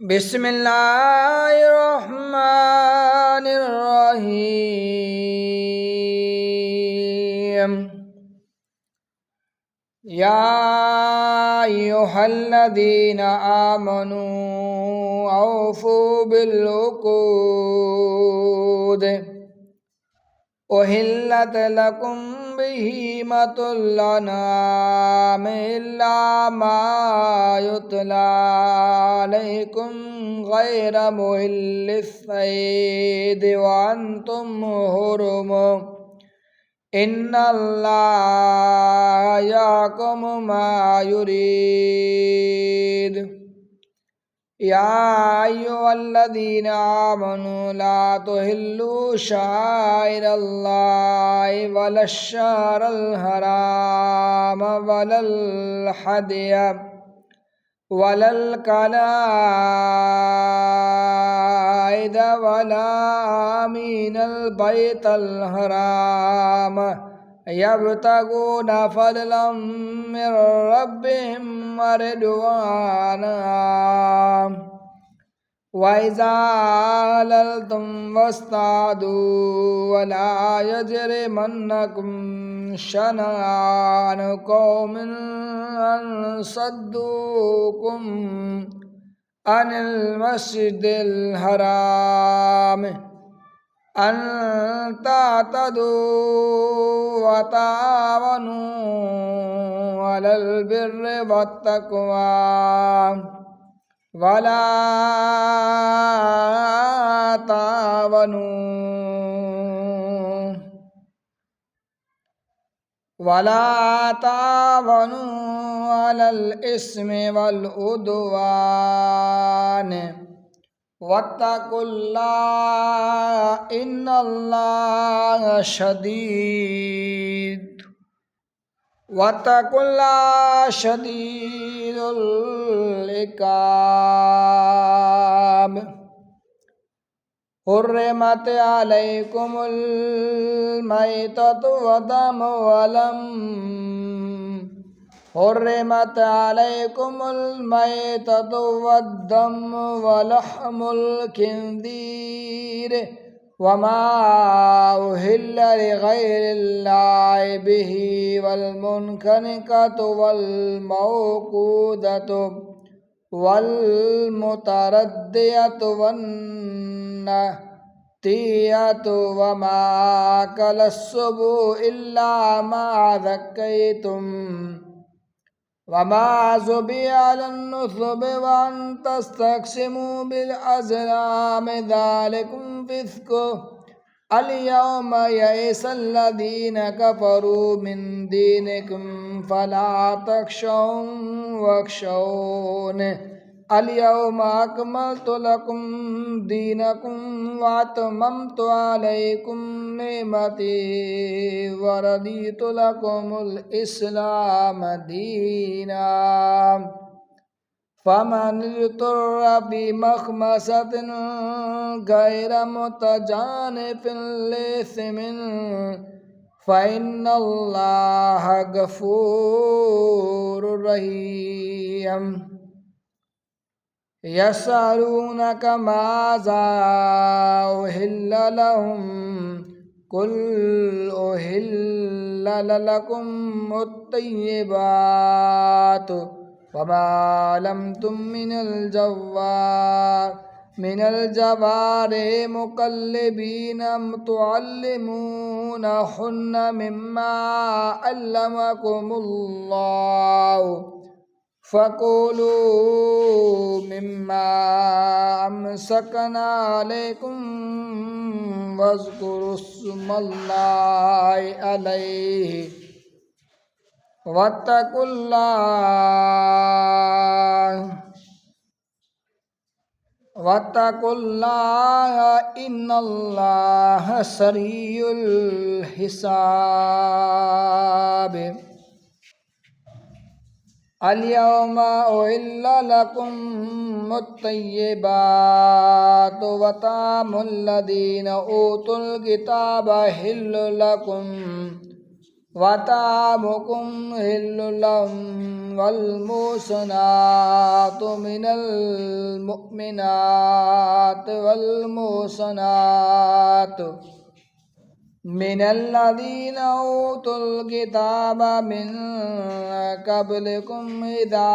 बिस्मिल्लाहिर्रहमानिर्रहीम। या अय्युहल्लज़ीना आमनू औफू बिल-उक़ूद उहिल्लत लकुम बहीमतुल अनआम इल्ला मा युतला अलैकुम गैर मुहिल्लिस सैद व अंतुम हुरुम इन्नल्लाहा यहकुमु मा युरीद। या अय्युहल्लज़ीना आमनू ला तुहिल्लू शाइरल्लाहि वलश्शहरल हराम वलल हदिय वलल कलाइद वला आमीनल बैतल हराम यब्तगूना फदलन मिन रब्बिहिम व रिदवाना वइज़ा हलल्तुम फस्तादू वला यजरिमन्नकुम शनआन कौमिन अन सद्दूकुम अनिल मस्जिदिल हराम अन तातदू व तावनू अलल बिर्रि वत्तक़वा वला तावनू अलल इस्मि वल उद्वान वत्तकुल्लाह इन्नल्लाह शदीदुल इक़ाब। हुर्रिमत अलैकुमुल मैततु वद्दमु वलम हुर्रिमत अलैकुमुल मैततु वद्दमु वलहमुल खिंज़ीर वमा उहिल्ल लिग़ैरिल्लाहि बिही वल मुनख़निक़तु वल मौक़ूदतु वल मुतरद्दियतु वन्नतीयतु वमा अकलस्सुबुअ इल्ला मा ज़क्कैतुम वमा ज़ुबिह अलन्नुसुबि व अन तस्तक़सिमू बिल अज़लाम ज़ालिकुम फ़िस्क़ुन। अल-यौम यइसल्लज़ीना कफ़रू मिन दीनिकुम फ़ला तख़शौहुम वख़शौन। अल-यौम अकमलतु लकुम दीनकुम व अतममतु अलैकुम निअमती व रदीतु लकुमुल इस्लाम दीना। फमन इज़्तुर्रा फ़ी मख़मसतिन गैर मुतजानिफ़िन लिइस्मिन फ़इन्नल्लाह गफ़ूरुर रहीम। यसअलूनक माज़ा उहिल्ल लहुम कुल उहिल्ल लकुमुत तय्यिबातु वमा लमतुम मिनल जवारिहि मुकल्लिबीना तुअल्लिमूनहुन्ना मिम्मा अल्लमकुमुल्लाहु फ़कुलू मिम्मा अमसकना अलैकुम वज़्कुरुस्मल्लाहि अलैहि वत्तकुल्लाह इन्नल्लाह सरीउल हिसाब। अल-यौमा उहिल्ल लकुमुत तय्यिबातु व तामुल लज़ीना ऊतुल किताब हिल्लुल लकुम वतामुकुम हिल्लुलम वल्मुसनातु मिनल मुमिनात वल्मुसनात मिनल्लज़ीना ऊतुल किताब मिन क़ब्लिकुम इज़ा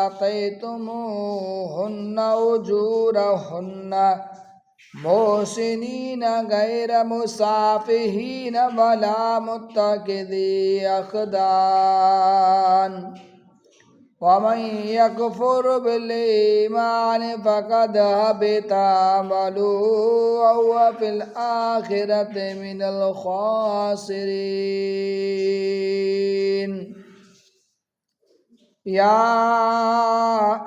आतय्तुमूहुन्ना उजूरहुन्ना मोहसिनीन गैर मुसाफिहीन वला मुत्तखिज़ी अख़दान वमन यकफुर बिल-ईमान फ़क़द हबिता अमलुहु वहुव फ़िल आख़िरति मिनल ख़ासिरीन। या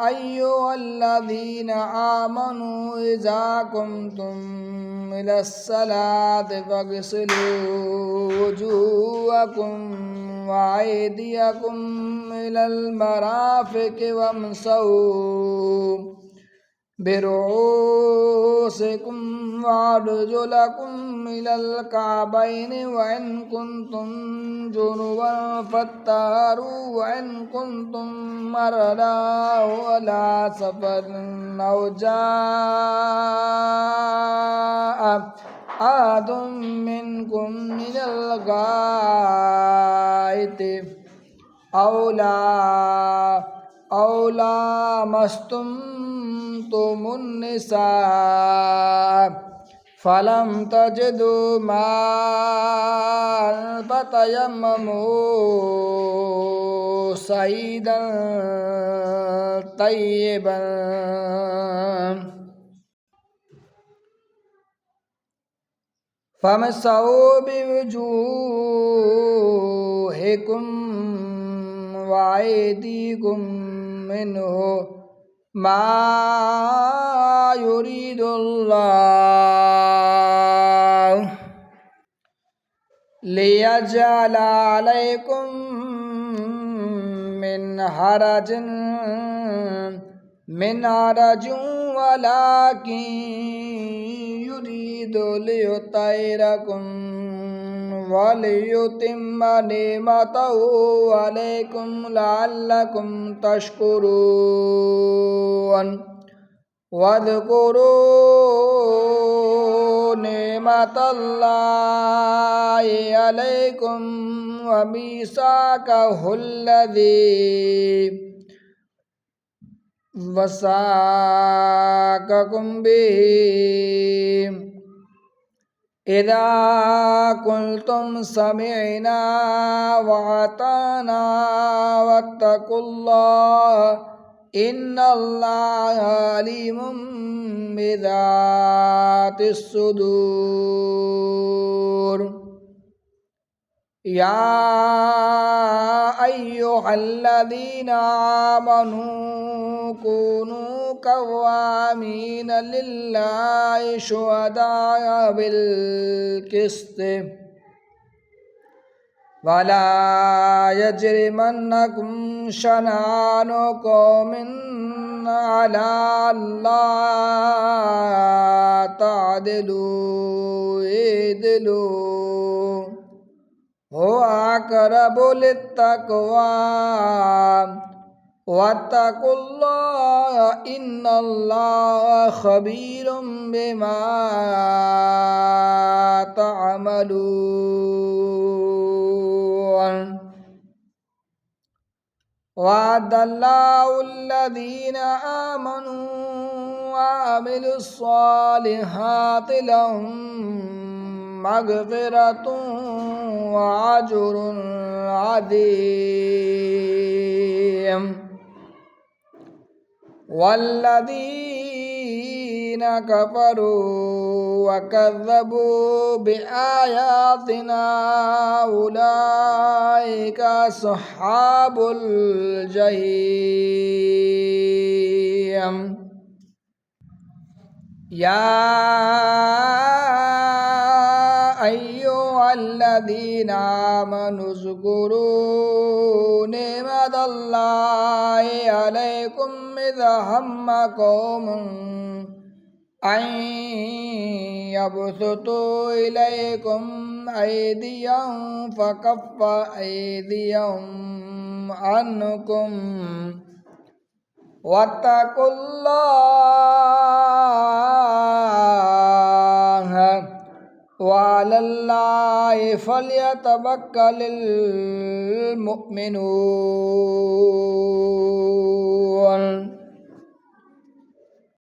अय्युहल्लज़ीना आमनू इज़ा कुमतुम इलस्सलाति फ़ग़सिलू वुजूहकुम वअयदियकुम इलल मराफ़िक़ि वम्सहू बिरुऊसिकुम वअरजुलकुम इलल कअबैनि वइन कुंतुम जुनुबन फत्तहरू वइन कुंतुम मरदा अला सफरिन औ जाअ अहदुम मिनकुम मिनल गाइति औ लामस्तुम तुमुन्निसा फलम तजिदु माअन फतयम्ममू सईदन तय्यिबन फमसहू बिवुजूहिकुम वअयदीकुम मिन्हु मा युरीदुल्लाहु लियजअल अलैकुम मिन हरजिन वलाकिन युरीदु लियुत्तिरकुम वलियुतिम्म निअमतहु अलैकुम लअल्लकुम तशकुरून वज़कुरू निअमतल्लाहि अलैकुम व मीसाकहुल्लज़ी वसाक़कुम बिही इज़ा क़ुल्तुम समिअना व अताना वत्तक़ुल्लाह इन्नल्लाह अलीमुम बिज़ातिस सुदूर। या अय्युहल्लज़ीना आमनू कूनू कव्वामीन लिल्लाहि शुहदाअ बिल क़िस्त वला यजरिमन्नकुम शनआनु क़ौमिन अला अल्ला तअदिलू इदिलू हुवा अक़रबु लित्तक़वा वत्तक़ुल्लाह इन्नल्लाह ख़बीरुम बिमा तअमलून। वअदल्लाहुल्लज़ीना आमनू वअमिलुस्सॉलिहाति लहुम मग़फ़िरतुन व अज्रुन अज़ीम। वल्लज़ीना कफ़रू वकज़्ज़बू बिआयातिना उलाइका अस्हाबुल जहीम। या अय्युहल्लज़ीना आमनू उज़्कुरू निअमतल्लाहि अलैकुम इज़ हम्म क़ौमुन أن يبسطوا إليكم أيديهم فكف أيديهم عنكم واتقوا الله وعلى الله فليتوكل المؤمنون